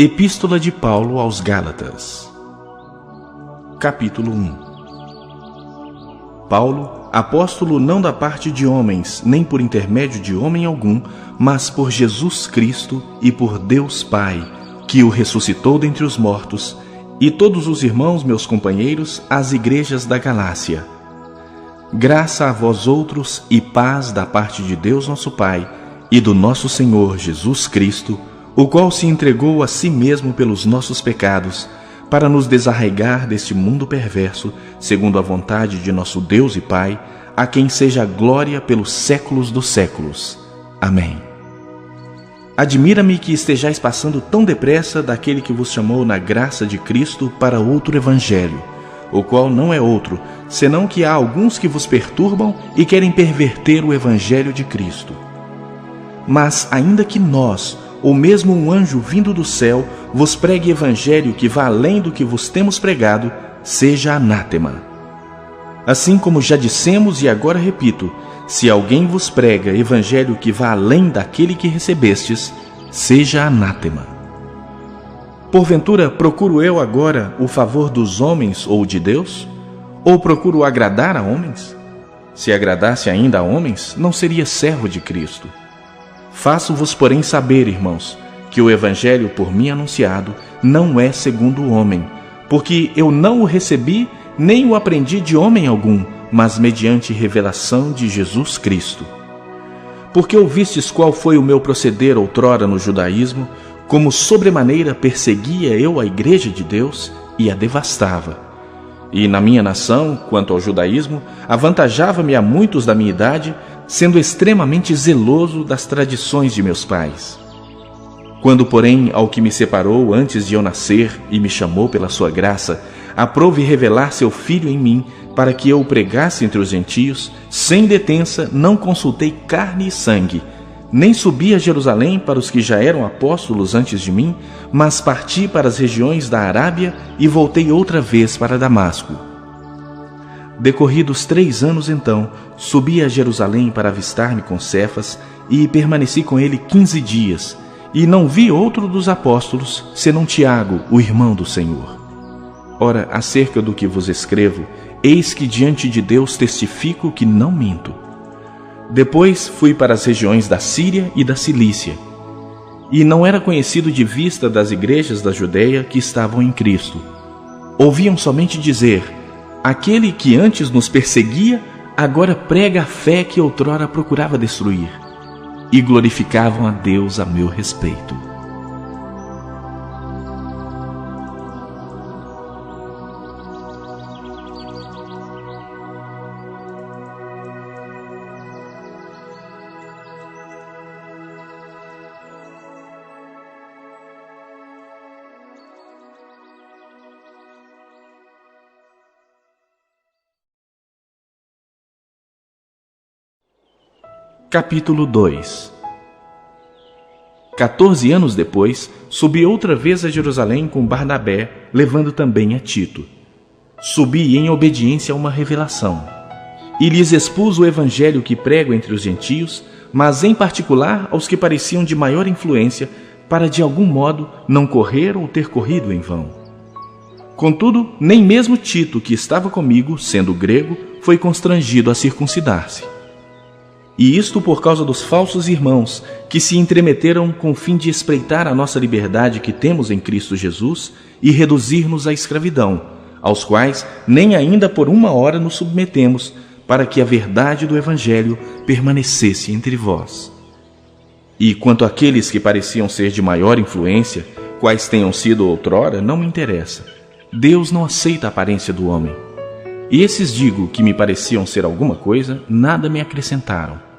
Epístola de Paulo aos Gálatas. Capítulo 1. Paulo, apóstolo não da parte de homens, nem por intermédio de homem algum, mas por Jesus Cristo e por Deus Pai, que o ressuscitou dentre os mortos, e todos os irmãos, meus companheiros, às igrejas da Galácia. Graça a vós outros e paz da parte de Deus nosso Pai e do nosso Senhor Jesus Cristo, o qual se entregou a si mesmo pelos nossos pecados, para nos desarraigar deste mundo perverso, segundo a vontade de nosso Deus e Pai, a quem seja a glória pelos séculos dos séculos. Amém. Admira-me que estejais passando tão depressa daquele que vos chamou na graça de Cristo para outro evangelho, o qual não é outro, senão que há alguns que vos perturbam e querem perverter o evangelho de Cristo. Mas ainda que nós, ou mesmo um anjo vindo do céu, vos pregue evangelho que vá além do que vos temos pregado, seja anátema. Assim como já dissemos e agora repito, se alguém vos prega evangelho que vá além daquele que recebestes, seja anátema. Porventura, procuro eu agora o favor dos homens ou de Deus? Ou procuro agradar a homens? Se agradasse ainda a homens, não seria servo de Cristo. Faço-vos, porém, saber, irmãos, que o evangelho por mim anunciado não é segundo o homem, porque eu não o recebi nem o aprendi de homem algum, mas mediante revelação de Jesus Cristo. Porque ouvistes qual foi o meu proceder outrora no judaísmo, como sobremaneira perseguia eu a igreja de Deus e a devastava. E na minha nação, quanto ao judaísmo, avantajava-me a muitos da minha idade, sendo extremamente zeloso das tradições de meus pais. Quando, porém, ao que me separou antes de eu nascer e me chamou pela sua graça, aprouve revelar seu Filho em mim, para que eu o pregasse entre os gentios, sem detença, não consultei carne e sangue, nem subi a Jerusalém para os que já eram apóstolos antes de mim, mas parti para as regiões da Arábia e voltei outra vez para Damasco. Decorridos 3 anos, então, subi a Jerusalém para avistar-me com Cefas e permaneci com ele 15 dias, e não vi outro dos apóstolos, senão Tiago, o irmão do Senhor. Ora, acerca do que vos escrevo, eis que diante de Deus testifico que não minto. Depois fui para as regiões da Síria e da Cilícia, e não era conhecido de vista das igrejas da Judeia que estavam em Cristo. Ouviam somente dizer: aquele que antes nos perseguia, agora prega a fé que outrora procurava destruir, e glorificavam a Deus a meu respeito. Capítulo 2. 14 anos depois, subi outra vez a Jerusalém com Barnabé, levando também a Tito. Subi em obediência a uma revelação, e lhes expus o evangelho que prego entre os gentios, mas em particular aos que pareciam de maior influência, para de algum modo não correr ou ter corrido em vão. Contudo, nem mesmo Tito, que estava comigo, sendo grego, foi constrangido a circuncidar-se. E isto por causa dos falsos irmãos, que se entremeteram com o fim de espreitar a nossa liberdade que temos em Cristo Jesus e reduzir-nos à escravidão, aos quais nem ainda por 1 hora nos submetemos, para que a verdade do Evangelho permanecesse entre vós. E quanto àqueles que pareciam ser de maior influência, quais tenham sido outrora, não me interessa. Deus não aceita a aparência do homem. E esses, digo, que me pareciam ser alguma coisa, nada me acrescentaram.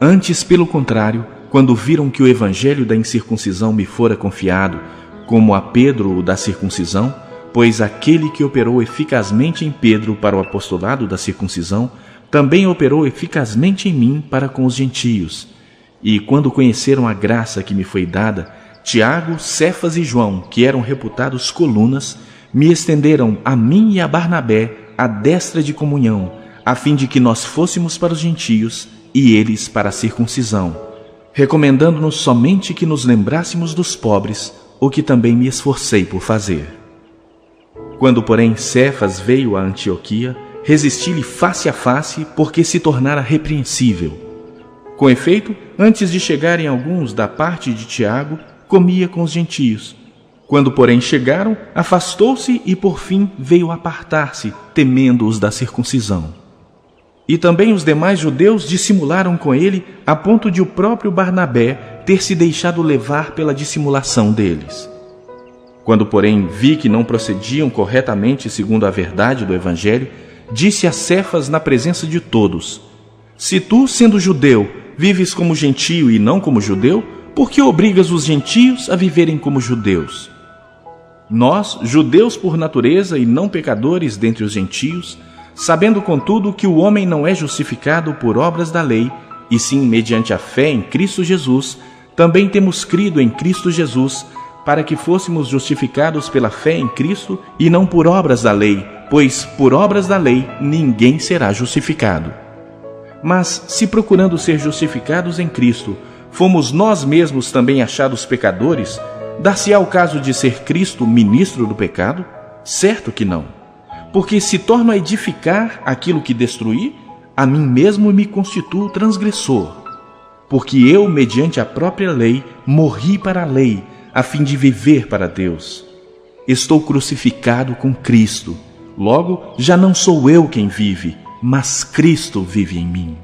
Antes, pelo contrário, quando viram que o evangelho da incircuncisão me fora confiado, como a Pedro o da circuncisão, pois aquele que operou eficazmente em Pedro para o apostolado da circuncisão, também operou eficazmente em mim para com os gentios. E quando conheceram a graça que me foi dada, Tiago, Cefas e João, que eram reputados colunas, me estenderam a mim e a Barnabé a destra de comunhão, a fim de que nós fôssemos para os gentios e eles para a circuncisão, recomendando-nos somente que nos lembrássemos dos pobres, o que também me esforcei por fazer. Quando, porém, Cefas veio a Antioquia, resisti-lhe face a face, porque se tornara repreensível. Com efeito, antes de chegarem alguns da parte de Tiago, comia com os gentios. Quando, porém, chegaram, afastou-se e, por fim, veio apartar-se, temendo-os da circuncisão. E também os demais judeus dissimularam com ele, a ponto de o próprio Barnabé ter se deixado levar pela dissimulação deles. Quando, porém, vi que não procediam corretamente segundo a verdade do Evangelho, disse a Cefas na presença de todos: Se tu, sendo judeu, vives como gentio e não como judeu, por que obrigas os gentios a viverem como judeus? Nós, judeus por natureza e não pecadores dentre os gentios, sabendo, contudo, que o homem não é justificado por obras da lei, e sim mediante a fé em Cristo Jesus, também temos crido em Cristo Jesus, para que fôssemos justificados pela fé em Cristo e não por obras da lei, pois por obras da lei ninguém será justificado. Mas, se procurando ser justificados em Cristo, fomos nós mesmos também achados pecadores, dar-se-á o caso de ser Cristo ministro do pecado? Certo que não. Porque se torno a edificar aquilo que destruí, a mim mesmo me constituo transgressor. Porque eu, mediante a própria lei, morri para a lei, a fim de viver para Deus. Estou crucificado com Cristo. Logo, já não sou eu quem vive, mas Cristo vive em mim.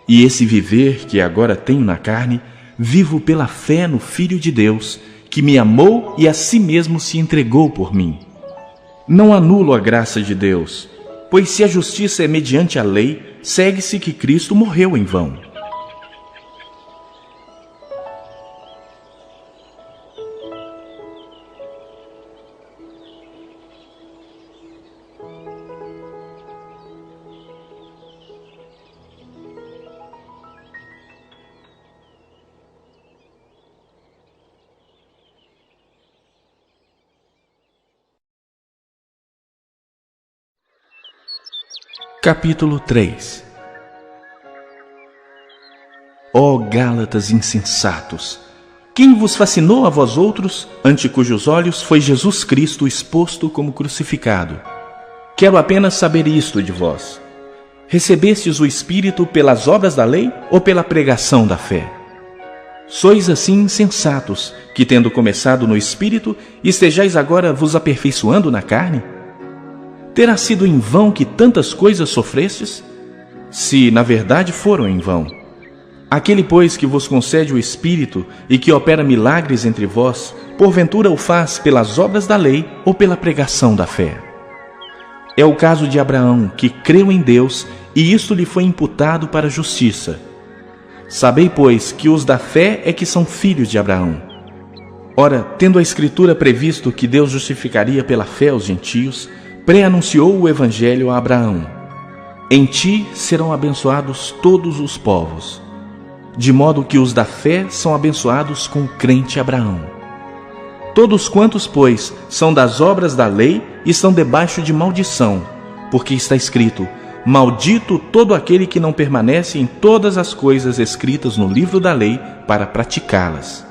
E esse viver que agora tenho na carne, vivo pela fé no Filho de Deus, que me amou e a si mesmo se entregou por mim. Não anulo a graça de Deus, pois se a justiça é mediante a lei, segue-se que Cristo morreu em vão. Capítulo 3. Ó Gálatas insensatos! Quem vos fascinou a vós outros, ante cujos olhos foi Jesus Cristo exposto como crucificado? Quero apenas saber isto de vós: recebestes o Espírito pelas obras da lei ou pela pregação da fé? Sois assim insensatos, que tendo começado no Espírito, estejais agora vos aperfeiçoando na carne? Terá sido em vão que tantas coisas sofrestes? Se, na verdade, foram em vão. Aquele, pois, que vos concede o Espírito e que opera milagres entre vós, porventura o faz pelas obras da lei ou pela pregação da fé? É o caso de Abraão, que creu em Deus, e isto lhe foi imputado para a justiça. Sabei, pois, que os da fé é que são filhos de Abraão. Ora, tendo a Escritura previsto que Deus justificaria pela fé os gentios, pré-anunciou o Evangelho a Abraão: Em ti serão abençoados todos os povos. De modo que os da fé são abençoados com o crente Abraão. Todos quantos, pois, são das obras da lei, estão debaixo de maldição, porque está escrito: Maldito todo aquele que não permanece em todas as coisas escritas no livro da lei para praticá-las.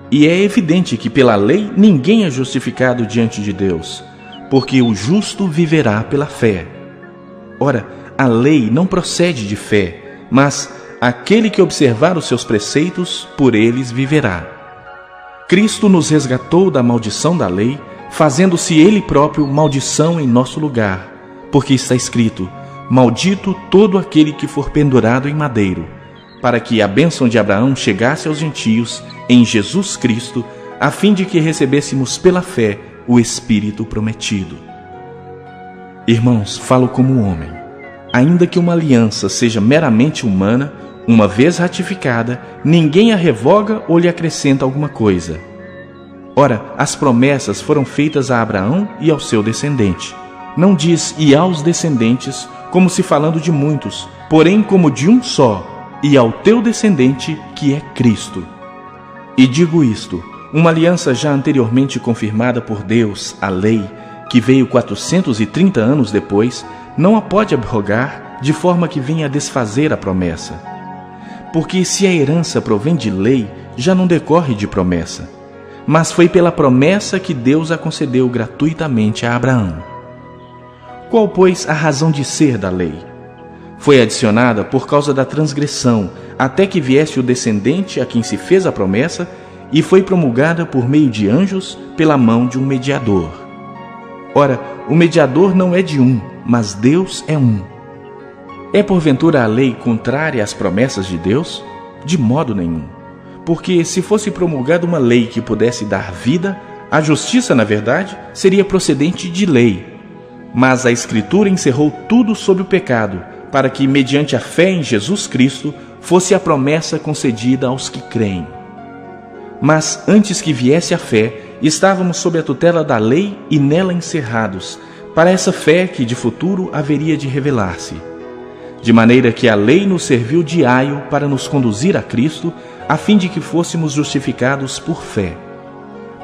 E é evidente que pela lei ninguém é justificado diante de Deus, porque o justo viverá pela fé. Ora, a lei não procede de fé, mas aquele que observar os seus preceitos, por eles viverá. Cristo nos resgatou da maldição da lei, fazendo-se Ele próprio maldição em nosso lugar, porque está escrito: Maldito todo aquele que for pendurado em madeiro, para que a bênção de Abraão chegasse aos gentios em Jesus Cristo, a fim de que recebêssemos pela fé o Espírito prometido. Irmãos, falo como homem. Ainda que uma aliança seja meramente humana, uma vez ratificada, ninguém a revoga ou lhe acrescenta alguma coisa. Ora, as promessas foram feitas a Abraão e ao seu descendente. Não diz "e aos descendentes", como se falando de muitos, porém como de um só, e ao teu descendente, que é Cristo. E digo isto: uma aliança já anteriormente confirmada por Deus, a lei, que veio 430 anos depois, não a pode abrogar, de forma que venha a desfazer a promessa. Porque se a herança provém de lei, já não decorre de promessa. mas foi pela promessa que Deus a concedeu gratuitamente a Abraão. Qual, pois, a razão de ser da lei? Foi adicionada por causa da transgressão, até que viesse o descendente a quem se fez a promessa, e foi promulgada por meio de anjos pela mão de um mediador. Ora, o mediador não é de um, mas Deus é um. É porventura a lei contrária às promessas de Deus? De modo nenhum. Porque se fosse promulgada uma lei que pudesse dar vida, a justiça, na verdade, seria procedente de lei. Mas a Escritura encerrou tudo sob o pecado, para que, mediante a fé em Jesus Cristo, fosse a promessa concedida aos que creem. Mas antes que viesse a fé, estávamos sob a tutela da lei e nela encerrados, para essa fé que de futuro haveria de revelar-se. De maneira que a lei nos serviu de aio para nos conduzir a Cristo, a fim de que fôssemos justificados por fé.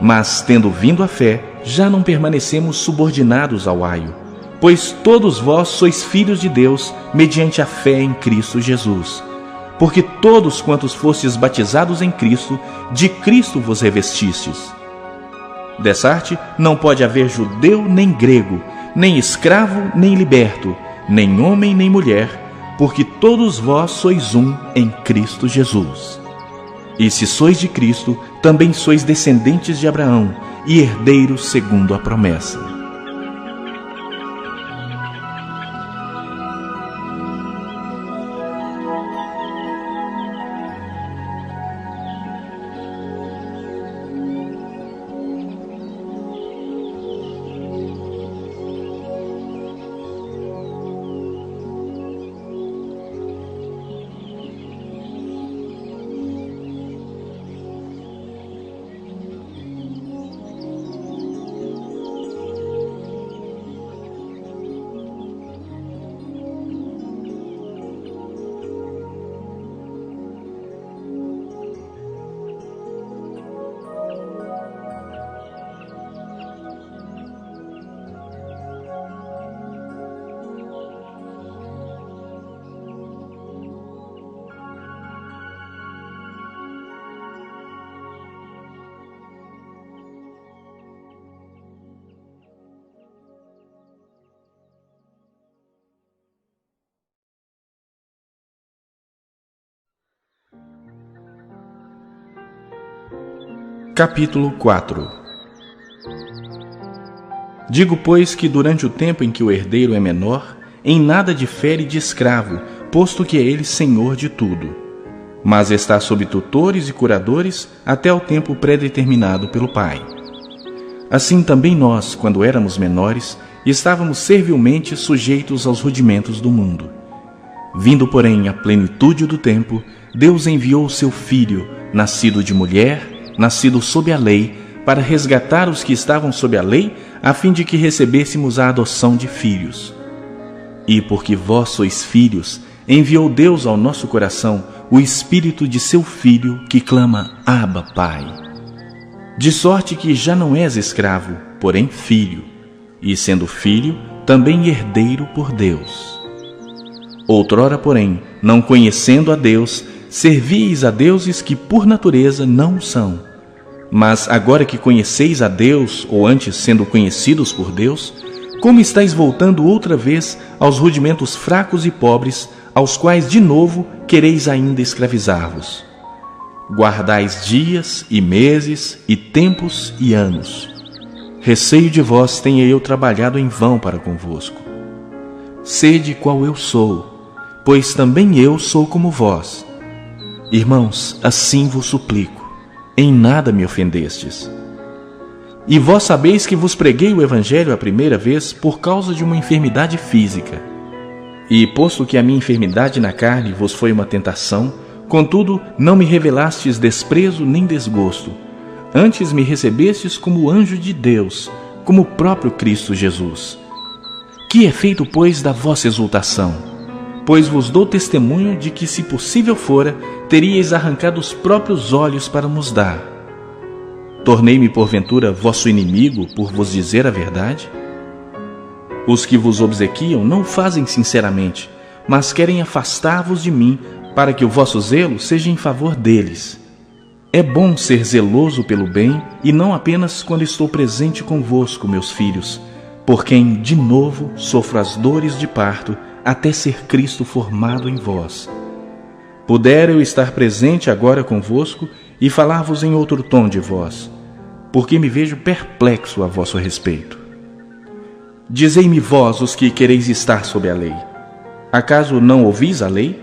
Mas, tendo vindo a fé, já não permanecemos subordinados ao aio, pois todos vós sois filhos de Deus, mediante a fé em Cristo Jesus. Porque todos quantos fostes batizados em Cristo, de Cristo vos revestistes. Dessa arte não pode haver judeu nem grego, nem escravo nem liberto, nem homem nem mulher, porque todos vós sois um em Cristo Jesus. E se sois de Cristo, também sois descendentes de Abraão e herdeiros segundo a promessa. Capítulo 4. Digo, pois, que durante o tempo em que o herdeiro é menor, em nada difere de escravo, posto que é ele senhor de tudo. Mas está sob tutores e curadores até o tempo pré-determinado pelo Pai. Assim também nós, quando éramos menores, estávamos servilmente sujeitos aos rudimentos do mundo. Vindo, porém, à plenitude do tempo, Deus enviou o seu Filho, nascido de mulher, nascido sob a lei, para resgatar os que estavam sob a lei, a fim de que recebêssemos a adoção de filhos. E porque vós sois filhos, enviou Deus ao nosso coração o Espírito de seu Filho, que clama, Abba, Pai. De sorte que já não és escravo, porém filho, e sendo filho, também herdeiro por Deus. Outrora, porém, não conhecendo a Deus, servíeis a deuses que por natureza não são. Mas agora que conheceis a Deus, ou antes sendo conhecidos por Deus, como estáis voltando outra vez aos rudimentos fracos e pobres, aos quais de novo quereis ainda escravizar-vos? Guardais dias e meses e tempos e anos. Receio de vós tenha eu trabalhado em vão para convosco. Sede qual eu sou, pois também eu sou como vós. Irmãos, assim vos suplico. Em nada me ofendestes. E vós sabeis que vos preguei o Evangelho a primeira vez por causa de uma enfermidade física. E posto que a minha enfermidade na carne vos foi uma tentação, contudo não me revelastes desprezo nem desgosto. Antes me recebestes como anjo de Deus, como o próprio Cristo Jesus. Que é feito, pois, da vossa exultação? Pois vos dou testemunho de que, se possível fora, teríeis arrancado os próprios olhos para nos dar. Tornei-me, porventura, vosso inimigo por vos dizer a verdade? Os que vos obsequiam não o fazem sinceramente, mas querem afastar-vos de mim, para que o vosso zelo seja em favor deles. É bom ser zeloso pelo bem, e não apenas quando estou presente convosco, meus filhos, por quem, de novo, sofro as dores de parto, até ser Cristo formado em vós. Pudera eu estar presente agora convosco e falar-vos em outro tom de voz, porque me vejo perplexo a vosso respeito. Dizei-me vós, os que quereis estar sob a lei. Acaso não ouvis a lei?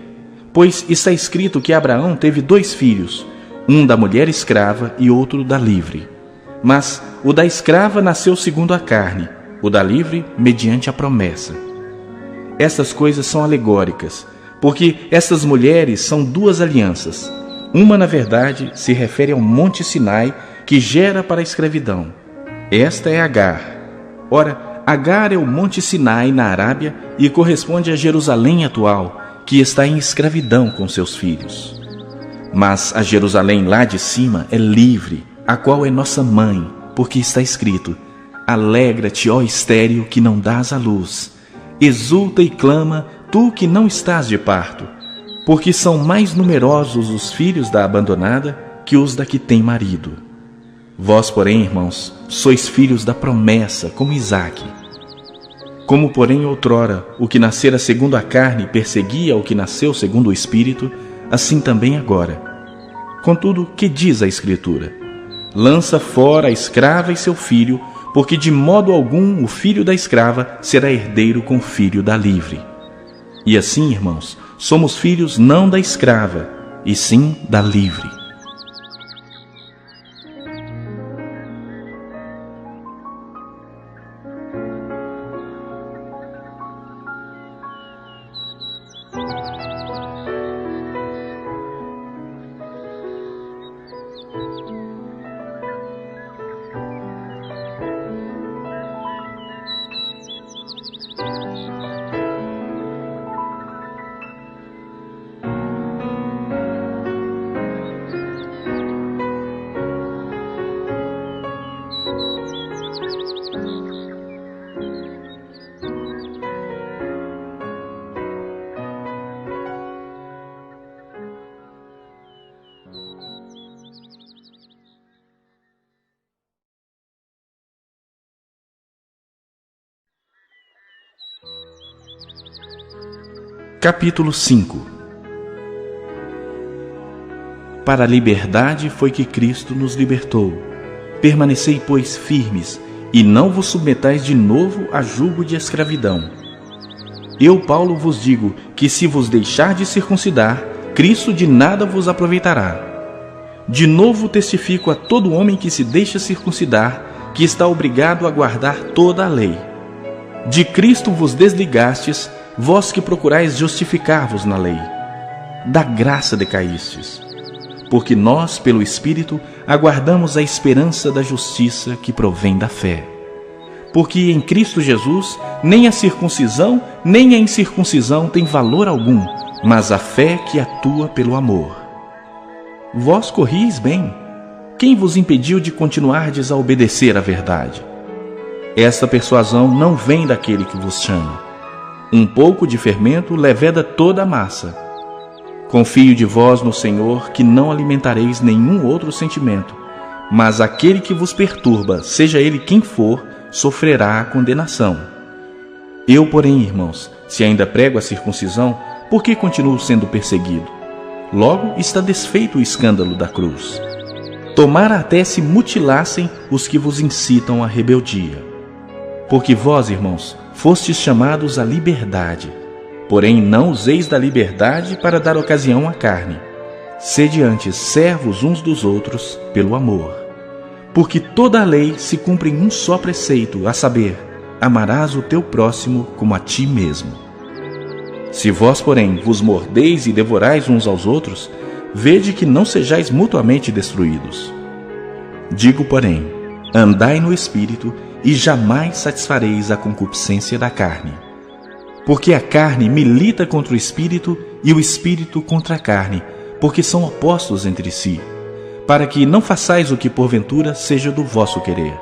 Pois está escrito que Abraão teve 2 filhos, um da mulher escrava e outro da livre. Mas o da escrava nasceu segundo a carne, o da livre mediante a promessa. Estas coisas são alegóricas, porque estas mulheres são 2 alianças. Uma, na verdade, se refere ao Monte Sinai, que gera para a escravidão. Esta é Agar. Ora, Agar é o Monte Sinai na Arábia e corresponde a Jerusalém atual, que está em escravidão com seus filhos. Mas a Jerusalém lá de cima é livre, a qual é nossa mãe, porque está escrito: alegra-te, ó estéril, que não dás à luz. Exulta e clama, tu que não estás de parto, porque são mais numerosos os filhos da abandonada que os da que tem marido. Vós, porém, irmãos, sois filhos da promessa, como Isaque. Como, porém, outrora, o que nascera segundo a carne perseguia o que nasceu segundo o Espírito, assim também agora. Contudo, que diz a Escritura? Lança fora a escrava e seu filho, porque de modo algum o filho da escrava será herdeiro com o filho da livre. E assim, irmãos, somos filhos não da escrava, e sim da livre. Capítulo 5. Para a liberdade foi que Cristo nos libertou. Permanecei, pois, firmes, e não vos submetais de novo a jugo de escravidão. Eu, Paulo, vos digo que se vos deixar de circuncidar, Cristo de nada vos aproveitará. De novo testifico a todo homem que se deixa circuncidar, que está obrigado a guardar toda a lei. De Cristo vos desligastes, vós que procurais justificar-vos na lei. Da graça decaístes. Porque nós, pelo Espírito, aguardamos a esperança da justiça que provém da fé. Porque em Cristo Jesus, nem a circuncisão, nem a incircuncisão tem valor algum, mas a fé que atua pelo amor. Vós corris bem. Quem vos impediu de continuardes a obedecer à verdade? Esta persuasão não vem daquele que vos chama. Um pouco de fermento leveda toda a massa. Confio de vós no Senhor que não alimentareis nenhum outro sentimento, mas aquele que vos perturba, seja ele quem for, sofrerá a condenação. Eu, porém, irmãos, se ainda prego a circuncisão, por que continuo sendo perseguido? Logo está desfeito o escândalo da cruz. Tomara até se mutilassem os que vos incitam à rebeldia. Porque vós, irmãos, fostes chamados à liberdade. Porém, não useis da liberdade para dar ocasião à carne. Sede antes servos uns dos outros pelo amor. Porque toda a lei se cumpre em um só preceito, a saber, amarás o teu próximo como a ti mesmo. Se vós, porém, vos mordeis e devorais uns aos outros, vede que não sejais mutuamente destruídos. Digo, porém, andai no Espírito, e jamais satisfareis a concupiscência da carne. Porque a carne milita contra o Espírito e o Espírito contra a carne, porque são opostos entre si, para que não façais o que porventura seja do vosso querer.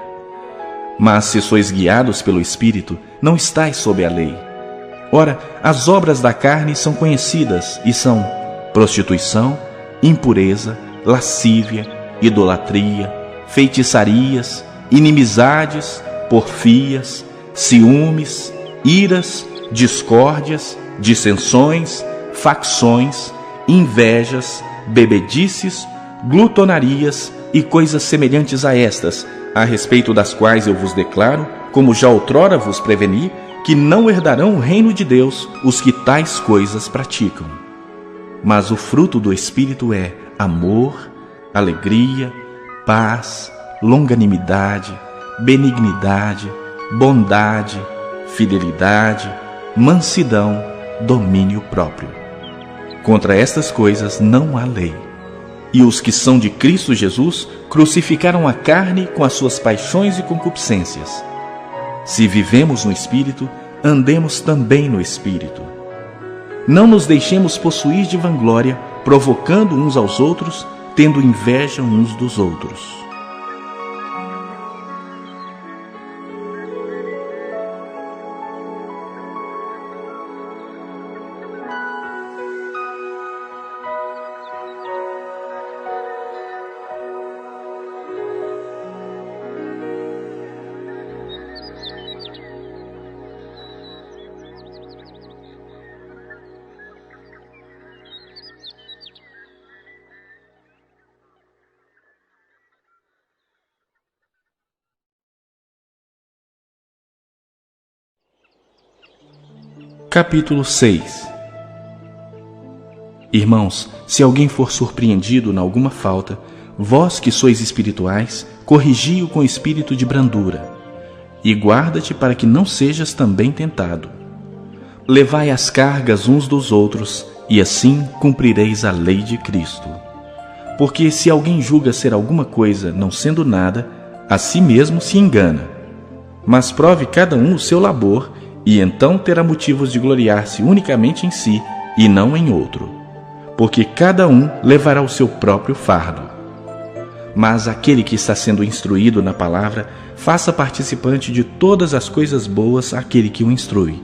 Mas se sois guiados pelo Espírito, não estais sob a lei. Ora, as obras da carne são conhecidas e são prostituição, impureza, lascívia, idolatria, feitiçarias, inimizades, porfias, ciúmes, iras, discórdias, dissensões, facções, invejas, bebedices, glutonarias e coisas semelhantes a estas, a respeito das quais eu vos declaro, como já outrora vos preveni, que não herdarão o reino de Deus os que tais coisas praticam. Mas o fruto do Espírito é amor, alegria, paz, longanimidade, benignidade, bondade, fidelidade, mansidão, domínio próprio. Contra estas coisas não há lei. E os que são de Cristo Jesus crucificaram a carne com as suas paixões e concupiscências. Se vivemos no Espírito, andemos também no Espírito. Não nos deixemos possuir de vanglória, provocando uns aos outros, tendo inveja uns dos outros. Capítulo 6. Irmãos, se alguém for surpreendido em alguma falta, vós que sois espirituais, corrigi-o com espírito de brandura, e guarda-te para que não sejas também tentado. Levai as cargas uns dos outros, e assim cumprireis a lei de Cristo. Porque se alguém julga ser alguma coisa não sendo nada, a si mesmo se engana. Mas prove cada um o seu labor, e então terá motivos de gloriar-se unicamente em si e não em outro, porque cada um levará o seu próprio fardo. Mas aquele que está sendo instruído na palavra, faça participante de todas as coisas boas aquele que o instrui.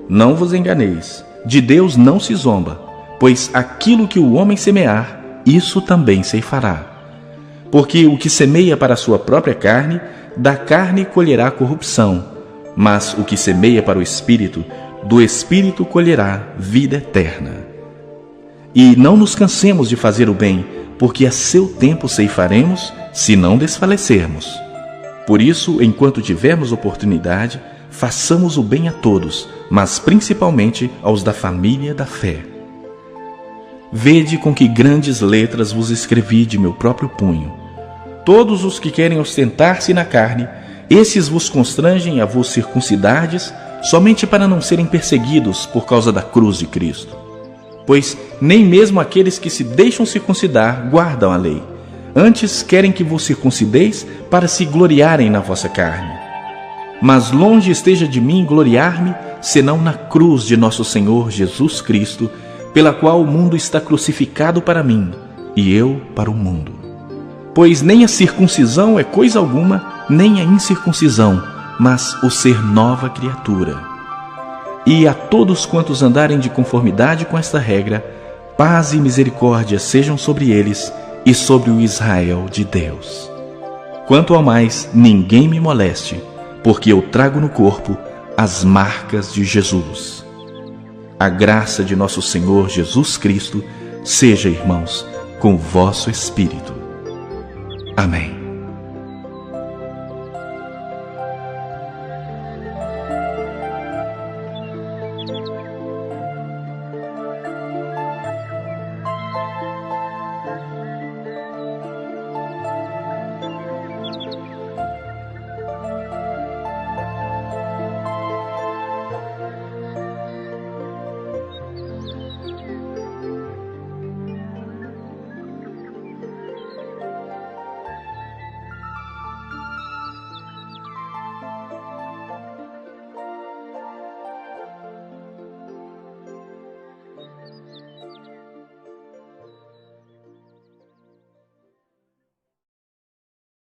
Não vos enganeis, de Deus não se zomba, pois aquilo que o homem semear, isso também ceifará. Porque o que semeia para a sua própria carne, da carne colherá corrupção, mas o que semeia para o Espírito, do Espírito colherá vida eterna. E não nos cansemos de fazer o bem, porque a seu tempo ceifaremos, se não desfalecermos. Por isso, enquanto tivermos oportunidade, façamos o bem a todos, mas principalmente aos da família da fé. Vede com que grandes letras vos escrevi de meu próprio punho. Todos os que querem ostentar-se na carne, esses vos constrangem a vos circuncidardes, somente para não serem perseguidos por causa da cruz de Cristo. Pois nem mesmo aqueles que se deixam circuncidar guardam a lei. Antes querem que vos circuncideis para se gloriarem na vossa carne. Mas longe esteja de mim gloriar-me, senão na cruz de nosso Senhor Jesus Cristo, pela qual o mundo está crucificado para mim, e eu para o mundo. Pois nem a circuncisão é coisa alguma, nem a incircuncisão, mas o ser nova criatura. E a todos quantos andarem de conformidade com esta regra, paz e misericórdia sejam sobre eles e sobre o Israel de Deus. Quanto ao mais, ninguém me moleste, porque eu trago no corpo as marcas de Jesus. A graça de nosso Senhor Jesus Cristo seja, irmãos, com o vosso espírito. Amém.